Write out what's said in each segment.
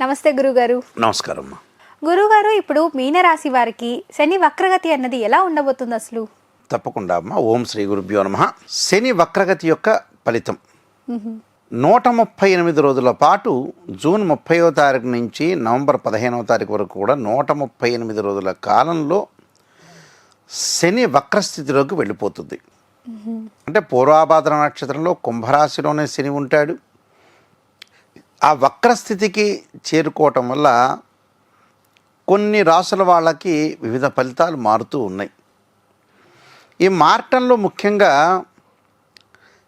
నమస్తే గురుగారు. నమస్కారం. గురుగారు, ఇప్పుడు మీనరాశి వారికి శని వక్రగతి అన్నది ఎలా ఉండబోతుంది అసలు? తప్పకుండా అమ్మ. ఓం శ్రీ గురుభ్యో నమః. శని వక్రగతి యొక్క ఫలితం 138 రోజుల పాటు జూన్ 30వ తారీఖు నుంచి నవంబర్ 15వ తారీఖు వరకు కూడా 138 రోజుల కాలంలో శని వక్రస్థితిలోకి వెళ్ళిపోతుంది. అంటే పూర్వాభాద్ర నక్షత్రంలో కుంభరాశిలోనే శని ఉంటాడు. ఆ వక్రస్థితికి చేరుకోవటం వల్ల కొన్ని రాసుల వాళ్ళకి వివిధ ఫలితాలు మారుతూ ఉన్నాయి. ఈ మారటంలో ముఖ్యంగా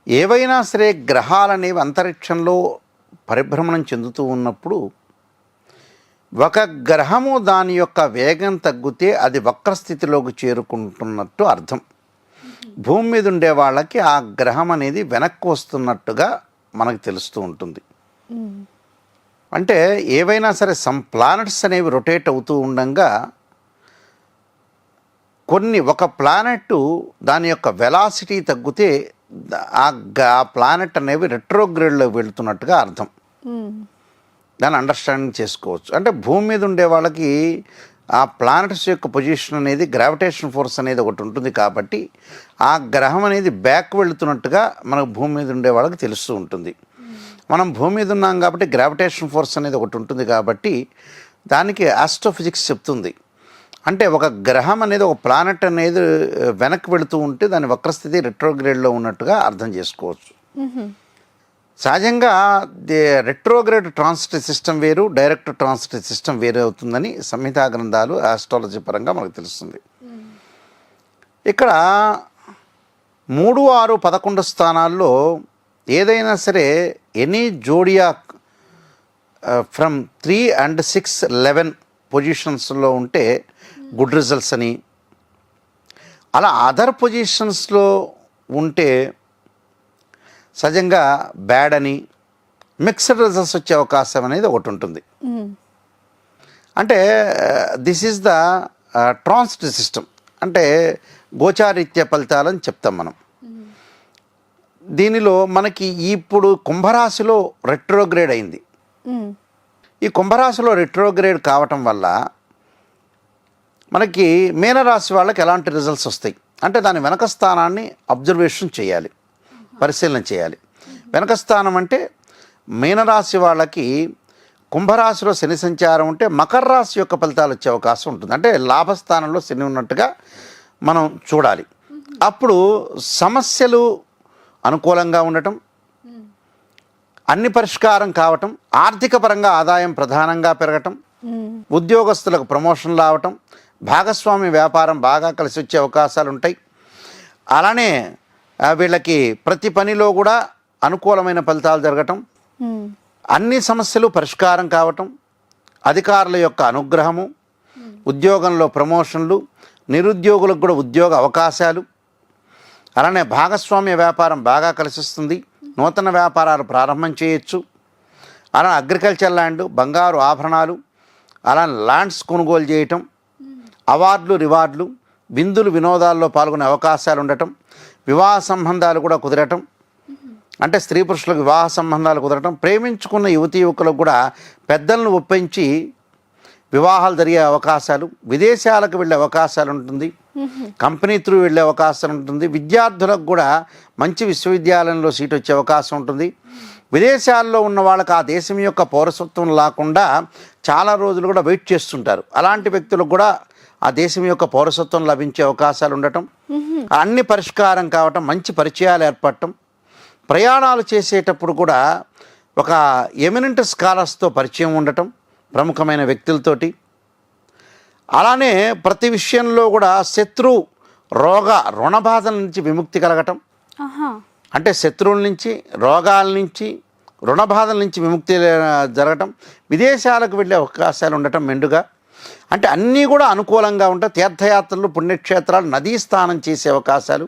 ఏవైనా సరే గ్రహాలనేవి అంతరిక్షంలో పరిభ్రమణం చెందుతూ ఉన్నప్పుడు ఒక గ్రహము దాని యొక్క వేగం తగ్గితే అది వక్రస్థితిలోకి చేరుకుంటున్నట్టు అర్థం. భూమి మీద ఉండే వాళ్ళకి ఆ గ్రహం అనేది వెనక్కి వస్తున్నట్టుగా మనకు తెలుస్తూ ఉంటుంది. అంటే ఏవైనా సరే సమ్ ప్లానెట్స్ అనేవి రొటేట్ అవుతూ ఉండగా ఒక ప్లానెట్ దాని యొక్క వెలాసిటీ తగ్గితే ఆ ప్లానెట్ అనేవి రెట్రోగ్రేడ్లో వెళుతున్నట్టుగా అర్థం. దాన్ని అండర్స్టాండింగ్ చేసుకోవచ్చు. అంటే భూమి మీద ఉండే వాళ్ళకి ఆ ప్లానెట్స్ యొక్క పొజిషన్ అనేది గ్రావిటేషన్ ఫోర్స్ అనేది ఒకటి ఉంటుంది కాబట్టి ఆ గ్రహం అనేది బ్యాక్ వెళుతున్నట్టుగా మనకు భూమి మీద ఉండే వాళ్ళకి తెలుస్తూ ఉంటుంది. మనం భూమి మీద ఉన్నాం కాబట్టి గ్రావిటేషన్ ఫోర్స్ అనేది ఒకటి ఉంటుంది కాబట్టి దానికి ఆస్ట్రోఫిజిక్స్ చెప్తుంది. అంటే ఒక గ్రహం అనేది ఒక ప్లానెట్ అనేది వెనక్కి వెళుతూ ఉంటే దాని వక్రస్థితి రెట్రోగ్రేడ్లో ఉన్నట్టుగా అర్థం చేసుకోవచ్చు. సహజంగా రెట్రోగ్రేడ్ ట్రాన్సిట్ సిస్టమ్ వేరు, డైరెక్ట్ ట్రాన్సిట్ సిస్టమ్ వేరు అవుతుందని సంహితా గ్రంథాలు ఆస్ట్రాలజీ పరంగా మనకు తెలుస్తుంది. ఇక్కడ 3, 6, 11 స్థానాల్లో ఏదైనా సరే ఎనీ జోడియాక్ ఫ్రమ్ 3 and 6, 11 పొజిషన్స్లో ఉంటే గుడ్ రిజల్ట్స్ అని, అలా అదర్ పొజిషన్స్లో ఉంటే సహజంగా బ్యాడ్ అని, మిక్స్డ్ రిజల్ట్స్ వచ్చే అవకాశం అనేది ఒకటి ఉంటుంది. అంటే this is the transit system, అంటే గోచారీత్య ఫలితాలని చెప్తాం మనం. దీనిలో మనకి ఇప్పుడు కుంభరాశిలో రెట్రోగ్రేడ్ అయింది. ఈ కుంభరాశిలో రెట్రోగ్రేడ్ కావటం వల్ల మనకి మీనరాశి వాళ్ళకి ఎలాంటి రిజల్ట్స్ వస్తాయి అంటే దాని వెనక స్థానాన్ని అబ్జర్వేషన్ చేయాలి, పరిశీలన చేయాలి. వెనక స్థానం అంటే మీనరాశి వాళ్ళకి కుంభరాశిలో శని సంచారం ఉంటే మకర రాశి యొక్క ఫలితాలు వచ్చే అవకాశం ఉంటుంది. అంటే లాభస్థానంలో శని ఉన్నట్టుగా మనం చూడాలి. అప్పుడు సమస్యలు అనుకూలంగా ఉండటం, అన్ని పరిష్కారం కావటం, ఆర్థిక పరంగా ఆదాయం ప్రధానంగా పెరగటం, ఉద్యోగస్తులకు ప్రమోషన్లు రావటం, భాగస్వామి వ్యాపారం బాగా కలిసి వచ్చే అవకాశాలు ఉంటాయి. అలానే వీళ్ళకి ప్రతి పనిలో కూడా అనుకూలమైన ఫలితాలు జరగటం, అన్ని సమస్యలు పరిష్కారం కావటం, అధికారుల యొక్క అనుగ్రహము, ఉద్యోగంలో ప్రమోషన్లు, నిరుద్యోగులకు కూడా ఉద్యోగ అవకాశాలు, అలానే భాగస్వామ్య వ్యాపారం బాగా కలిసి వస్తుంది, నూతన వ్యాపారాలు ప్రారంభం చేయొచ్చు. అలా అగ్రికల్చర్ ల్యాండ్, బంగారు ఆభరణాలు, అలా ల్యాండ్స్ కొనుగోలు చేయటం, అవార్డులు, రివార్డులు, విందులు, వినోదాల్లో పాల్గొనే అవకాశాలు ఉండటం, వివాహ సంబంధాలు కూడా కుదరటం, అంటే స్త్రీ పురుషులకు వివాహ సంబంధాలు కుదరటం, ప్రేమించుకున్న యువతీ యువకులకు కూడా పెద్దలను ఒప్పించి వివాహాలు జరిగే అవకాశాలు, విదేశాలకు వెళ్ళే అవకాశాలు ఉంటుంది, కంపెనీ త్రూ వెళ్ళే అవకాశం ఉంటుంది, విద్యార్థులకు కూడా మంచి విశ్వవిద్యాలయంలో సీట్ వచ్చే అవకాశం ఉంటుంది. విదేశాల్లో ఉన్న వాళ్ళకి ఆ దేశం యొక్క పౌరసత్వం లేకుండా చాలా రోజులు కూడా వెయిట్ చేస్తుంటారు. అలాంటి వ్యక్తులకు కూడా ఆ దేశం యొక్క పౌరసత్వం లభించే అవకాశాలు ఉండటం, అన్ని పరిష్కారం కావటం, మంచి పరిచయాలు ఏర్పడటం, ప్రయాణాలు చేసేటప్పుడు కూడా ఒక ఎమినెంట్ స్కాలర్స్తో పరిచయం ఉండటం, ప్రముఖమైన వ్యక్తులతోటి. అలానే ప్రతి విషయంలో కూడా శత్రు, రోగ, రుణబాధల నుంచి విముక్తి కలగటం, అంటే శత్రువుల నుంచి, రోగాల నుంచి, రుణబాధల నుంచి విముక్తి జరగటం, విదేశాలకు వెళ్ళే అవకాశాలు ఉండటం మెండుగా. అంటే అన్నీ కూడా అనుకూలంగా ఉంటాయి. తీర్థయాత్రలు, పుణ్యక్షేత్రాలు, నదీ స్నానం చేసే అవకాశాలు,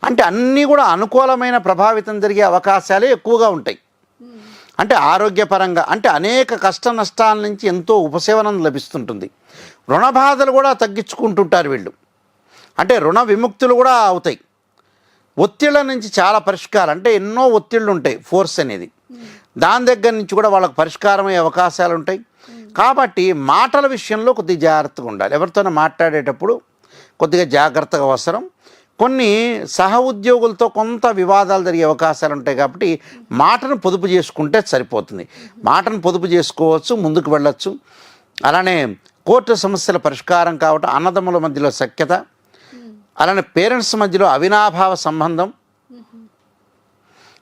అంటే అన్నీ కూడా అనుకూలమైన ప్రభావితం జరిగే అవకాశాలే ఎక్కువగా ఉంటాయి. అంటే ఆరోగ్యపరంగా అంటే అనేక కష్ట నష్టాల నుంచి ఎంతో ఉపశమనం లభిస్తుంటుంది. రుణబాధలు కూడా తగ్గించుకుంటుంటారు వీళ్ళు, అంటే రుణ విముక్తులు కూడా అవుతాయి. ఒత్తిళ్ళ నుంచి చాలా పరిష్కారం, అంటే ఎన్నో ఒత్తిళ్ళు ఉంటాయి, ఫోర్స్ అనేది దాని దగ్గర నుంచి కూడా వాళ్ళకు పరిష్కారం అయ్యే అవకాశాలు ఉంటాయి. కాబట్టి మాటల విషయంలో కొద్దిగా జాగ్రత్తగా ఉండాలి. ఎవరితోనో మాట్లాడేటప్పుడు కొద్దిగా జాగ్రత్తగా అవసరం. కొన్ని సహ ఉద్యోగులతో కొంత వివాదాలు జరిగే అవకాశాలు ఉంటాయి. కాబట్టి మాటను పొదుపు చేసుకుంటే సరిపోతుంది. మాటను పొదుపు చేసుకోవచ్చు, ముందుకు వెళ్ళొచ్చు. అలానే కోర్టు సమస్యల పరిష్కారం కావటం, అన్నదమ్ముల మధ్యలో సఖ్యత, అలానే పేరెంట్స్ మధ్యలో అవినాభావ సంబంధం,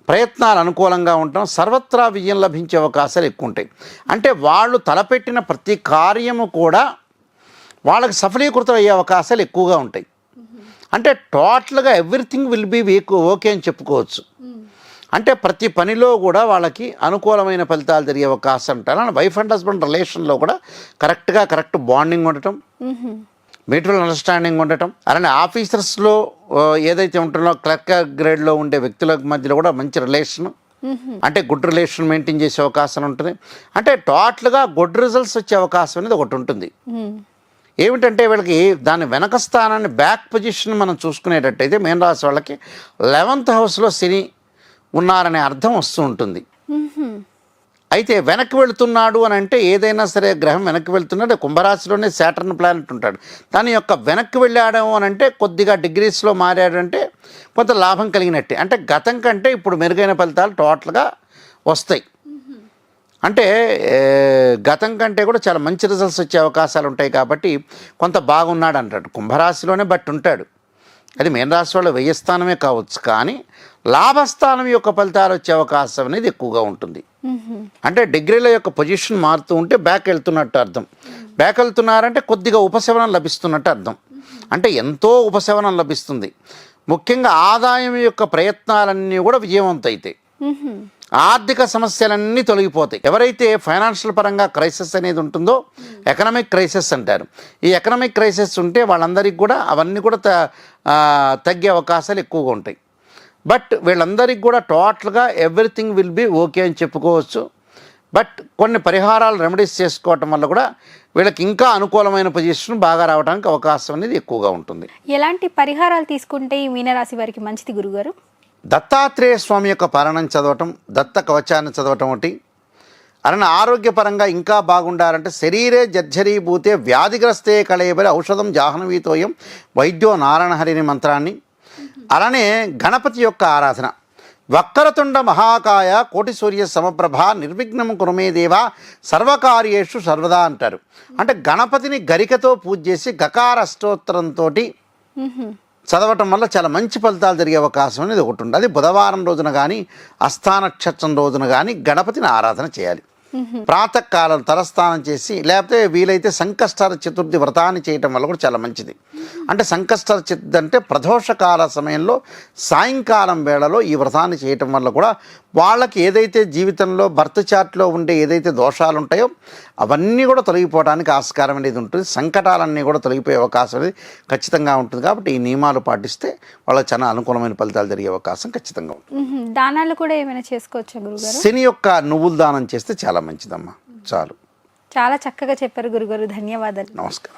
ప్రయత్నాలు అనుకూలంగా ఉండటం, సర్వత్రా విజయం లభించే అవకాశాలు ఎక్కువ ఉంటాయి. అంటే వాళ్ళు తలపెట్టిన ప్రతి కార్యము కూడా వాళ్ళకి సఫలీకృతం అయ్యే అవకాశాలు ఎక్కువగా ఉంటాయి. అంటే టోటల్గా ఎవ్రీథింగ్ విల్ బీ ఓకే అని చెప్పుకోవచ్చు. అంటే ప్రతి పనిలో కూడా వాళ్ళకి అనుకూలమైన ఫలితాలు జరిగే అవకాశం ఉంటాయి. అలానే వైఫ్ అండ్ హస్బెండ్ రిలేషన్లో కూడా కరెక్ట్ బాండింగ్ ఉండటం, మ్యూచువల్ అండర్స్టాండింగ్ ఉండటం, అలానే ఆఫీసర్స్లో ఏదైతే ఉంటుందో క్లర్క్ గ్రేడ్లో ఉండే వ్యక్తుల మధ్యలో కూడా మంచి రిలేషన్, అంటే గుడ్ రిలేషన్ మెయింటైన్ చేసే అవకాశం ఉంటుంది. అంటే టోటల్గా గుడ్ రిజల్ట్స్ వచ్చే అవకాశం అనేది ఒకటి ఉంటుంది. ఏమిటంటే వీళ్ళకి దాని వెనక స్థానాన్ని బ్యాక్ పొజిషన్ మనం చూసుకునేటట్టయితే మీన రాశి వాళ్ళకి 11th హౌస్లో శని ఉన్నారనే అర్థం వస్తూ ఉంటుంది. అయితే వెనక్కి వెళుతున్నాడు అని అంటే ఏదైనా సరే గ్రహం వెనక్కి వెళ్తున్నాడు, కుంభరాశిలోనే సాటర్న్ ప్లానెట్ ఉంటాడు. దాని యొక్క వెనక్కి వెళ్ళాడు అని అంటే కొద్దిగా డిగ్రీస్లో మారాడంటే కొంత లాభం కలిగినట్టే. అంటే గతం కంటే ఇప్పుడు మెరుగైన ఫలితాలు టోటల్గా వస్తాయి. అంటే గతం కంటే కూడా చాలా మంచి రిజల్ట్స్ వచ్చే అవకాశాలు ఉంటాయి. కాబట్టి కొంత బాగున్నాడు అంటాడు. కుంభరాశిలోనే బట్టి ఉంటాడు. అది మీన రాశి వాళ్ళు వ్యయ స్థానమే కావచ్చు, కానీ లాభస్థానం యొక్క ఫలితాలు వచ్చే అవకాశం అనేది ఎక్కువగా ఉంటుంది. అంటే డిగ్రీల యొక్క పొజిషన్ మారుతూ ఉంటే బ్యాక్ వెళ్తున్నట్టు అర్థం. బ్యాక్ వెళ్తున్నారంటే కొద్దిగా ఉపశమనం లభిస్తున్నట్టు అర్థం. అంటే ఎంతో ఉపశమనం లభిస్తుంది. ముఖ్యంగా ఆదాయం యొక్క ప్రయత్నాలన్నీ కూడా విజయవంతం అవుతాయి. ఆర్థిక సమస్యలన్నీ తొలగిపోతాయి. ఎవరైతే ఫైనాన్షియల్ పరంగా క్రైసిస్ అనేది ఉంటుందో ఎకనామిక్ క్రైసిస్ అంటారు. ఈ ఎకనామిక్ క్రైసిస్ ఉంటే వాళ్ళందరికీ కూడా అవన్నీ కూడా తగ్గే అవకాశాలు ఎక్కువగా ఉంటాయి. బట్ వీళ్ళందరికీ కూడా టోటల్గా ఎవ్రీథింగ్ విల్ బీ ఓకే అని చెప్పుకోవచ్చు. బట్ కొన్ని పరిహారాలు రెమెడీస్ చేసుకోవటం వల్ల కూడా వీళ్ళకి ఇంకా అనుకూలమైన పొజిషన్ బాగా రావడానికి అవకాశం అనేది ఎక్కువగా ఉంటుంది. ఎలాంటి పరిహారాలు తీసుకుంటే ఈ మీనరాశి వారికి మంచిది గురుగారు? దత్తాత్రేయ స్వామి యొక్క పారాయణం చదవటం, దత్త కవచాన్ని చదవటం ఒకటి. అలానే ఆరోగ్యపరంగా ఇంకా బాగుండాలంటే శరీరే జర్జరీభూతే వ్యాధిగ్రస్తే కళయబరి ఔషధం జాహ్నవీతోయం వైద్యో నారాయణహరిని మంత్రాన్ని. అలానే గణపతి యొక్క ఆరాధన, వక్రతుండ మహాకాయ కోటి సూర్య సమప్రభ నిర్విఘ్నం కురుమే దేవా సర్వకార్యేషు సర్వదా అంటారు. అంటే గణపతిని గరికతో పూజ చేసి గకార అష్టోత్తరంతో చదవటం వల్ల చాలా మంచి ఫలితాలు జరిగే అవకాశం అనేది ఒకటి ఉంటుంది. అది బుధవారం రోజున కానీ అస్థా నక్షత్రం రోజున కానీ గణపతిని ఆరాధన చేయాలి. ప్రాతకాలం తలస్నానం చేసి, లేకపోతే వీలైతే సంకష్టహర చతుర్థి వ్రతాన్ని చేయటం వల్ల కూడా చాలా మంచిది. అంటే సంకష్టహర చతుర్థి అంటే ప్రదోషకాల సమయంలో సాయంకాలం వేళలో ఈ వ్రతాన్ని చేయటం వల్ల కూడా వాళ్ళకి ఏదైతే జీవితంలో బర్త్ చార్ట్లో ఉండే ఏదైతే దోషాలు ఉంటాయో అవన్నీ కూడా తొలగిపోవడానికి ఆస్కారం అనేది ఉంటుంది. సంకటాలన్నీ కూడా తొలగిపోయే అవకాశం అనేది ఖచ్చితంగా ఉంటుంది. కాబట్టి ఈ నియమాలు పాటిస్తే వాళ్ళకి చాలా అనుకూలమైన ఫలితాలు జరిగే అవకాశం ఖచ్చితంగా ఉంటుంది. దానాలు కూడా ఏమైనా చేసుకోవచ్చా గురుగారు? శని యొక్క నువ్వుల దానం చేస్తే చాలా మంచిదమ్మా. చాలు. చాలా చక్కగా చెప్పారు గురుగారు. ధన్యవాదాలు. నమస్కారం.